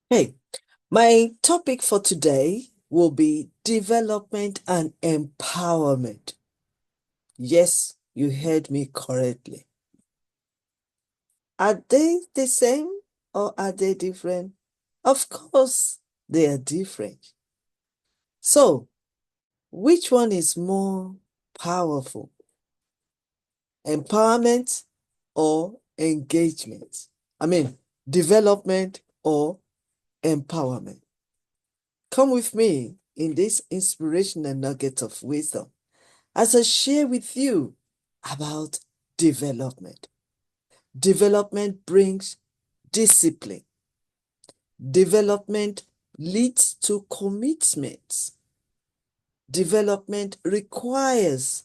Hey, my topic for today will be development and empowerment. Yes, you heard me correctly. Are they the same or are they different? Of course, they are different. So, which one is more powerful? Empowerment or engagement? I mean, development or empowerment? Come with me in this inspirational nugget of wisdom as I share with you about development. Development brings discipline. Development leads to commitment. Development requires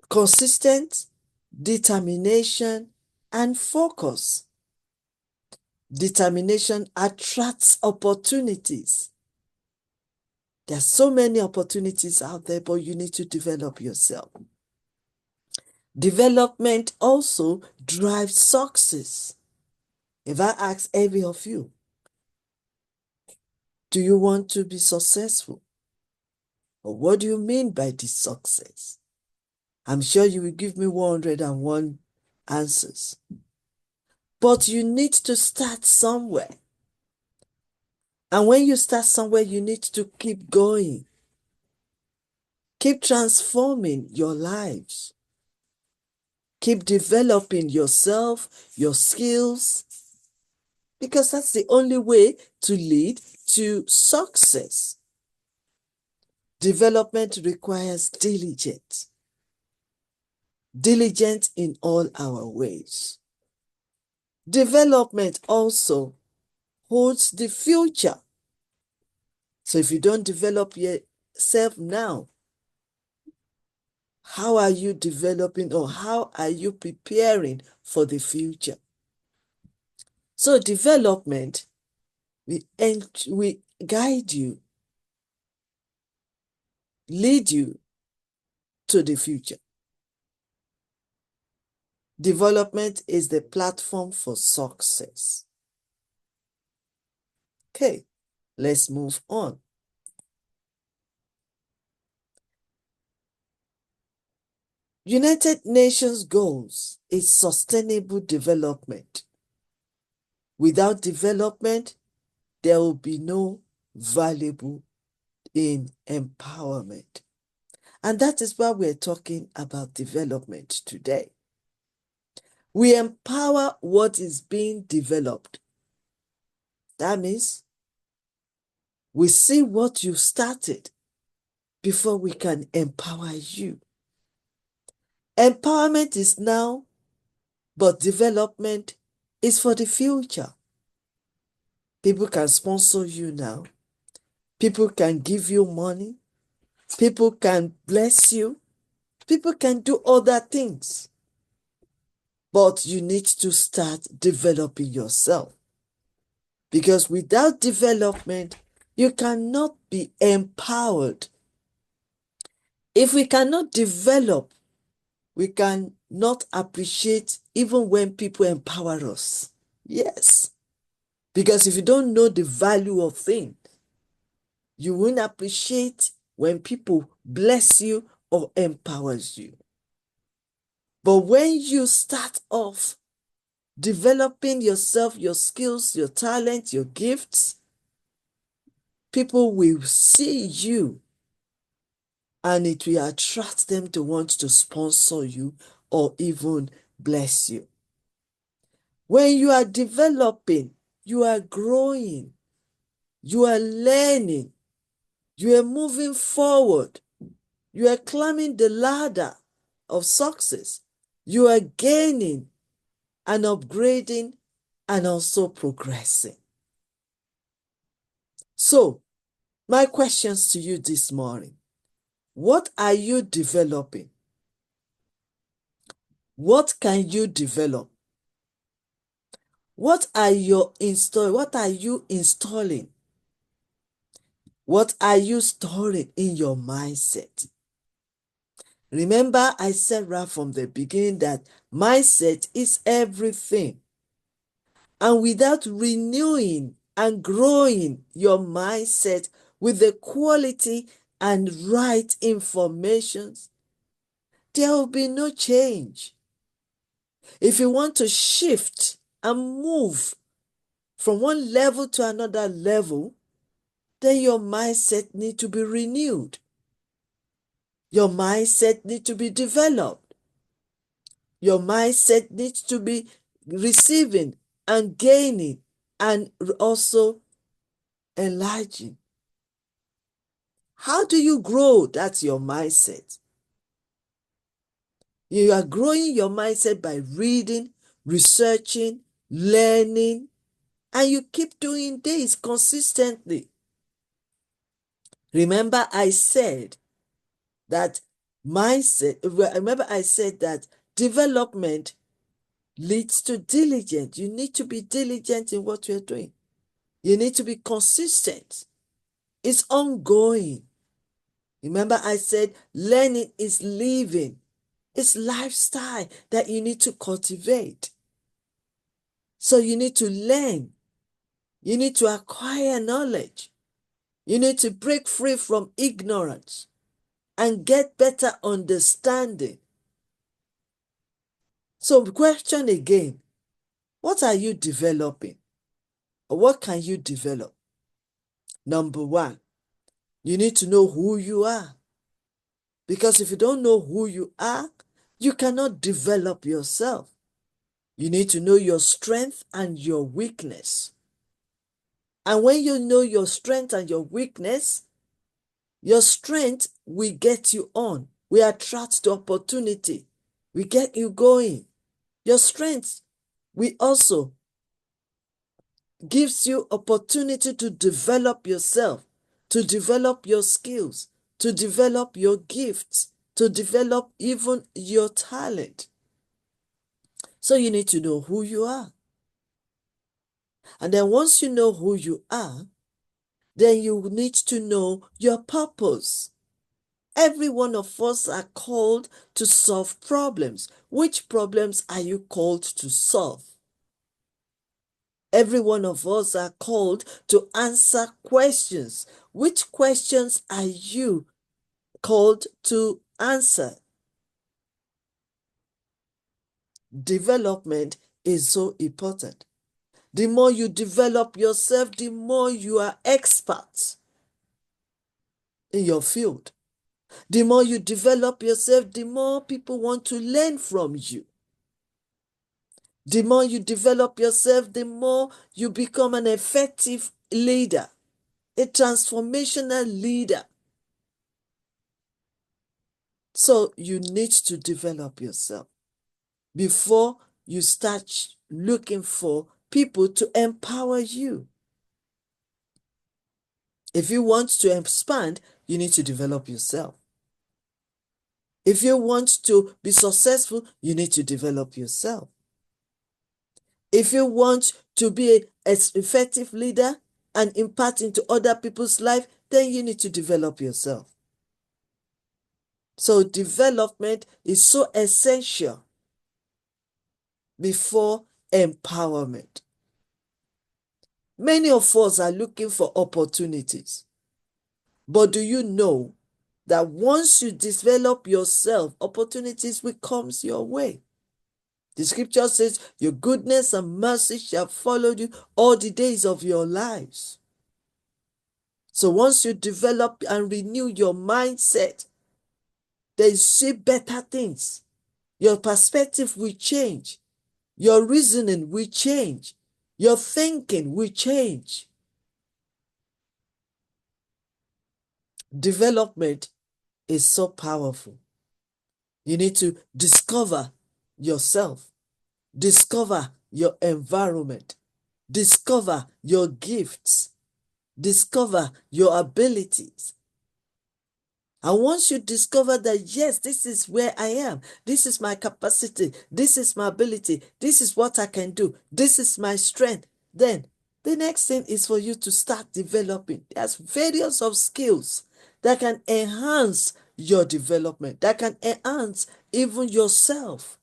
consistent determination and focus. Determination attracts opportunities. There are so many opportunities out there, but you need to develop yourself. Development also drives success. If I ask every of you, do you want to be successful? Or what do you mean by this success? I'm sure you will give me 101 answers. But you need to start somewhere. And when you start somewhere, you need to keep going. Keep transforming your lives. Keep developing yourself, your skills, because that's the only way to lead to success. Development requires diligence. Diligent in all our ways. Development also holds the future. So if you don't develop yourself now, how are you developing or how are you preparing for the future? So development will guide you, lead you to the future. Development is the platform for success. Okay, let's move on. United Nations goals is sustainable development. Without development, there will be no valuable in empowerment. And that is why we're talking about development today. We empower what is being developed. That means we see what you started before we can empower you. Empowerment is now, but development is for the future. People can sponsor you now. People can give you money. People can bless you. People can do other things. But you need to start developing yourself. Because without development, you cannot be empowered. If we cannot develop, we cannot appreciate even when people empower us. Yes. Because if you don't know the value of things, you won't appreciate when people bless you or empowers you. But when you start off developing yourself, your skills, your talent, your gifts, people will see you and it will attract them to want to sponsor you or even bless you. When you are developing, you are growing, you are learning, you are moving forward, you are climbing the ladder of success, you are gaining and upgrading and also progressing. So, my questions to you this morning: what are you developing? What can you develop? What are you installing? What are you storing in your mindset? Remember, I said right from the beginning that mindset is everything. And without renewing and growing your mindset with the quality and right information, there will be no change. If you want to shift and move from one level to another level, then your mindset needs to be renewed. Your mindset needs to be developed. Your mindset needs to be receiving and gaining and also enlarging. How do you grow? That's your mindset. You are growing your mindset by reading, researching, learning, and you keep doing this consistently. Remember I said that development leads to diligence. You need to be diligent in what you're doing. You need to be consistent. It's ongoing. Remember I said learning is living. It's lifestyle that you need to cultivate. So you need to learn. You need to acquire knowledge. You need to break free from ignorance and get better understanding. So question again, what are you developing? Or what can you develop? Number one, you need to know who you are. Because if you don't know who you are, you cannot develop yourself. You need to know your strength and your weakness. And when you know your strength and your weakness, your strength will get you on. We attract the opportunity. We get you going. Your strength will also gives you opportunity to develop yourself, to develop your skills, to develop your gifts, to develop even your talent. So you need to know who you are. And then once you know who you are, then you need to know your purpose. Every one of us are called to solve problems. Which problems are you called to solve? Every one of us are called to answer questions. Which questions are you called to answer? Development is so important. The more you develop yourself, the more you are expert in your field. The more you develop yourself, the more people want to learn from you. The more you develop yourself, the more you become an effective leader, a transformational leader. So you need to develop yourself before you start looking for people to empower you. If you want to expand, you need to develop yourself. If you want to be successful, you need to develop yourself. If you want to be an effective leader and impact into other people's life, then you need to develop yourself. So development is so essential before empowerment. Many of us are looking for opportunities. But do you know that once you develop yourself, opportunities will come your way? The scripture says, your goodness and mercy shall follow you all the days of your lives. So once you develop and renew your mindset, then you see better things. Your perspective will change. Your reasoning will change. Your thinking will change. Development is so powerful. You need to discover yourself, discover your environment, discover your gifts, discover your abilities. And once you discover that, yes, this is where I am, this is my capacity, this is my ability, this is what I can do, this is my strength, then the next thing is for you to start developing. There's various of skills that can enhance your development, that can enhance even yourself.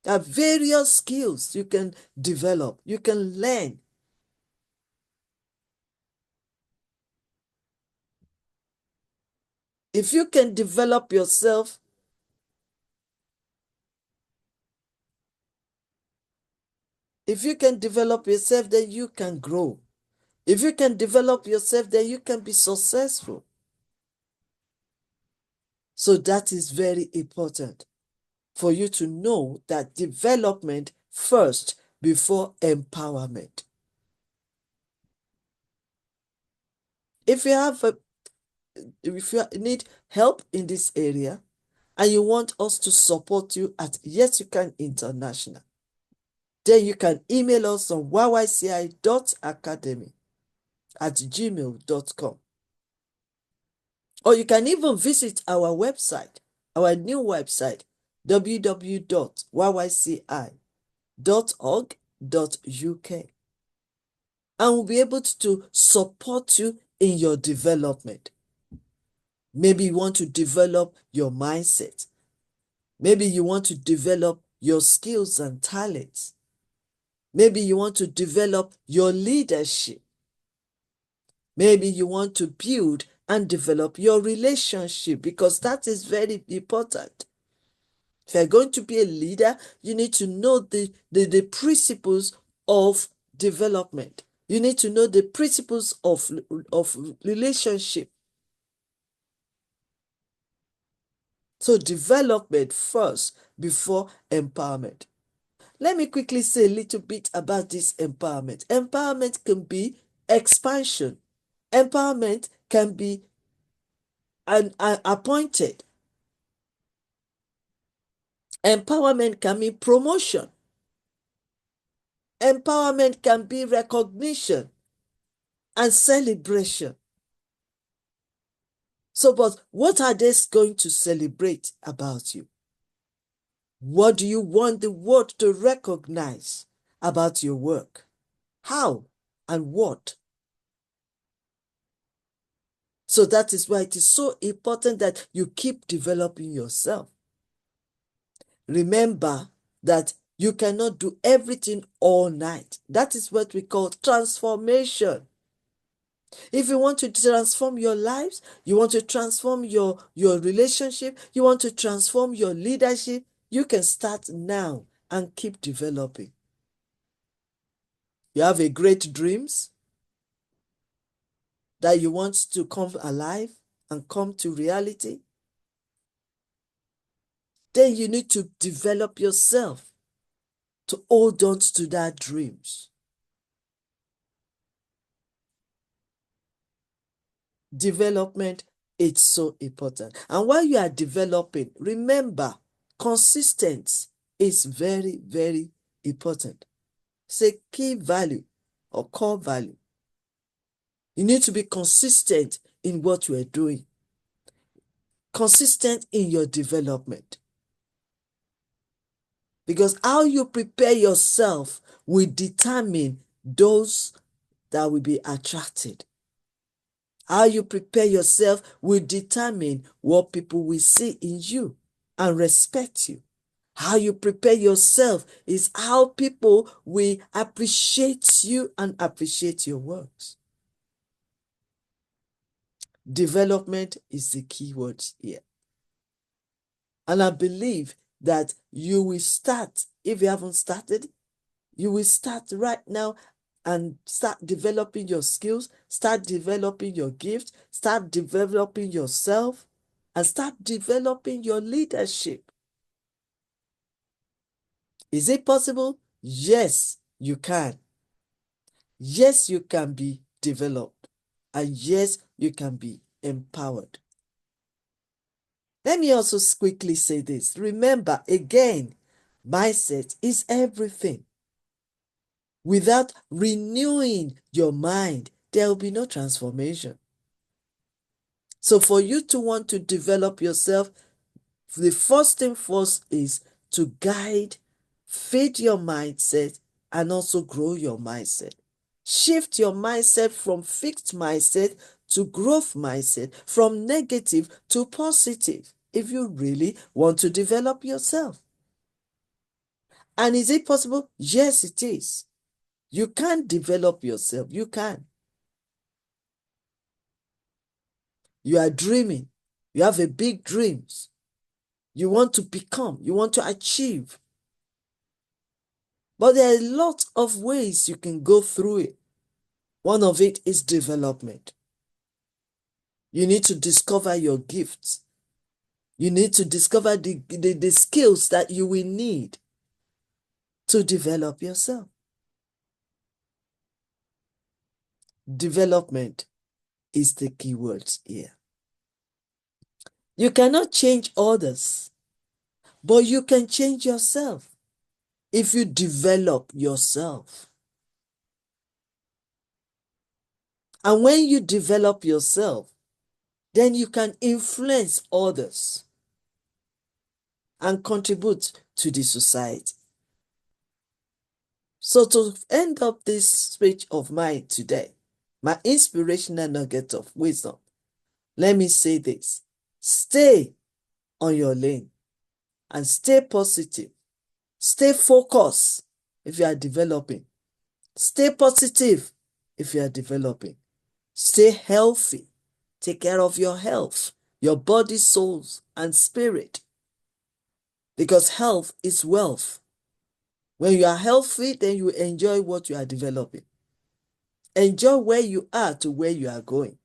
There are various skills you can develop, you can learn. If you can develop yourself, then you can grow. If you can develop yourself, then you can be successful. So that is very important for you to know that development first before empowerment. If you need help in this area and you want us to support you at Yes You Can International, then you can email us on yyci.academy@gmail.com. Or you can even visit our website, our new website, www.yyci.org.uk. And we'll be able to support you in your development. Maybe you want to develop your mindset. Maybe you want to develop your skills and talents. Maybe you want to develop your leadership. Maybe you want to build and develop your relationship, because that is very important. If you're going to be a leader, you need to know the principles of development. You need to know the principles of relationship. So development first before empowerment. Let me quickly say a little bit about this empowerment. Empowerment can be expansion. Empowerment can be appointed. Empowerment can be promotion. Empowerment can be recognition and celebration. So, but what are they going to celebrate about you? What do you want the world to recognize about your work? How and what? So that is why it is so important that you keep developing yourself. Remember that you cannot do everything all night. That is what we call transformation. If you want to transform your lives, you want to transform your relationship, you want to transform your leadership, you can start now and keep developing. You have a great dreams that you want to come alive and come to reality. Then you need to develop yourself to hold on to that dreams. Development is so important. And while you are developing, remember, consistency is very, very important. It's a key value or core value. You need to be consistent in what you are doing, consistent in your development. Because how you prepare yourself will determine those that will be attracted. How you prepare yourself will determine what people will see in you and respect you. How you prepare yourself is how people will appreciate you and appreciate your works. Development is the key word here. And I believe that you will start, if you haven't started, you will start right now and start developing your skills, start developing your gift, start developing yourself, and start developing your leadership. Is it possible? Yes, you can. Yes, you can be developed. And yes, you can be empowered. Let me also quickly say this. Remember, again, mindset is everything. Without renewing your mind, there will be no transformation. So for you to want to develop yourself, the first thing first is to guide, feed your mindset, and also grow your mindset. Shift your mindset from fixed mindset to growth mindset, from negative to positive, if you really want to develop yourself. And is it possible? Yes, it is. You can develop yourself. You can. You are dreaming. You have a big dreams. You want to become, you want to achieve. But there are a lot of ways you can go through it. One of it is development. You need to discover your gifts. You need to discover the skills that you will need to develop yourself. Development is the key word here. You cannot change others, but you can change yourself if you develop yourself. And when you develop yourself, then you can influence others and contribute to the society. So to end up this speech of mine today, my inspirational nugget of wisdom, let me say this: stay on your lane and stay positive. Stay focused if you are developing. Stay positive if you are developing. Stay healthy. Take care of your health, your body, souls, and spirit. Because health is wealth. When you are healthy, then you enjoy what you are developing. Enjoy where you are to where you are going.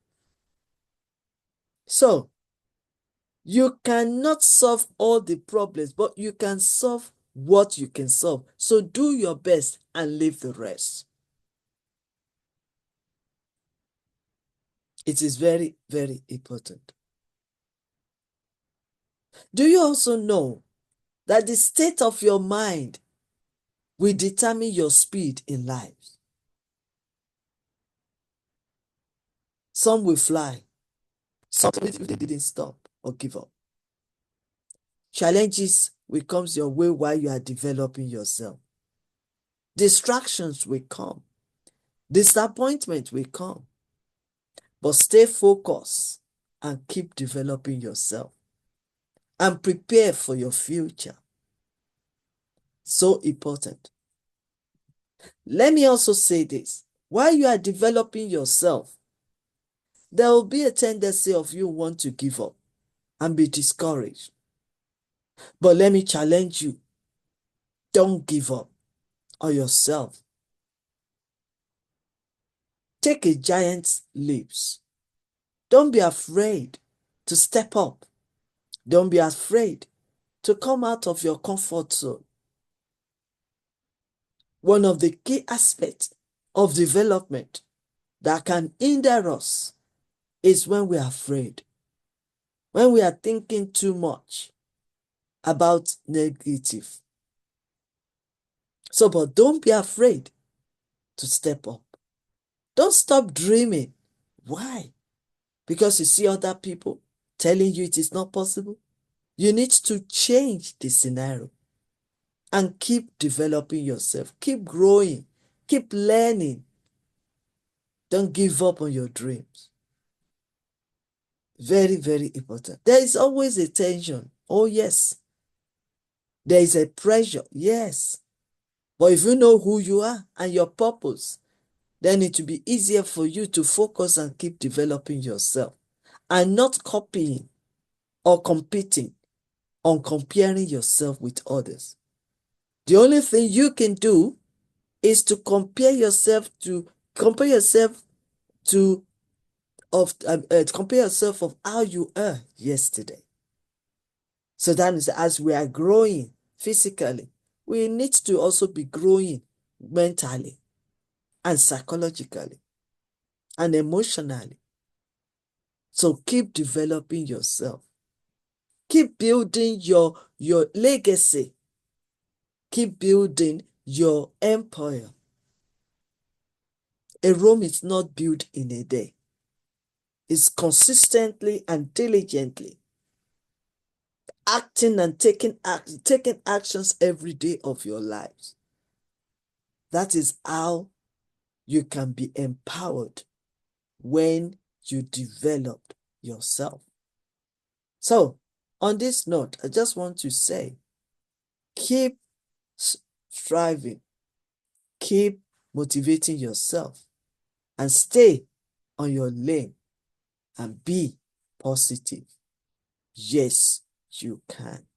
So, you cannot solve all the problems, but you can solve what you can solve. So do your best and leave the rest. It is very, very important. Do you also know that the state of your mind will determine your speed in life? Some will fly. Some if they didn't stop or give up. Challenges will come your way while you are developing yourself. Distractions will come. Disappointment will come. But stay focused and keep developing yourself. And prepare for your future. So important. Let me also say this. While you are developing yourself, there will be a tendency of you want to give up and be discouraged. But let me challenge you. Don't give up on yourself. Take a giant leap. Don't be afraid to step up. Don't be afraid to come out of your comfort zone. One of the key aspects of development that can hinder us is when we are afraid, when we are thinking too much about negative. So, but don't be afraid to step up. Don't stop dreaming. Why? Because you see other people telling you it is not possible. You need to change the scenario and keep developing yourself. Keep growing. Keep learning. Don't give up on your dreams. Very, very important. There is always a tension. Oh, yes. There is a pressure. Yes. But if you know who you are and your purpose, then it will be easier for you to focus and keep developing yourself and not copying or competing on comparing yourself with others. The only thing you can do is to compare yourself to compare yourself of how you were yesterday. So that is, as we are growing physically, we need to also be growing mentally and psychologically and emotionally. So keep developing yourself. Keep building your legacy. Keep building your empire. A Rome is not built in a day. It's consistently and diligently acting and taking actions every day of your lives. That is how you can be empowered when you develop yourself. So, on this note, I just want to say, keep striving, keep motivating yourself, and stay on your lane and be positive. Yes, you can.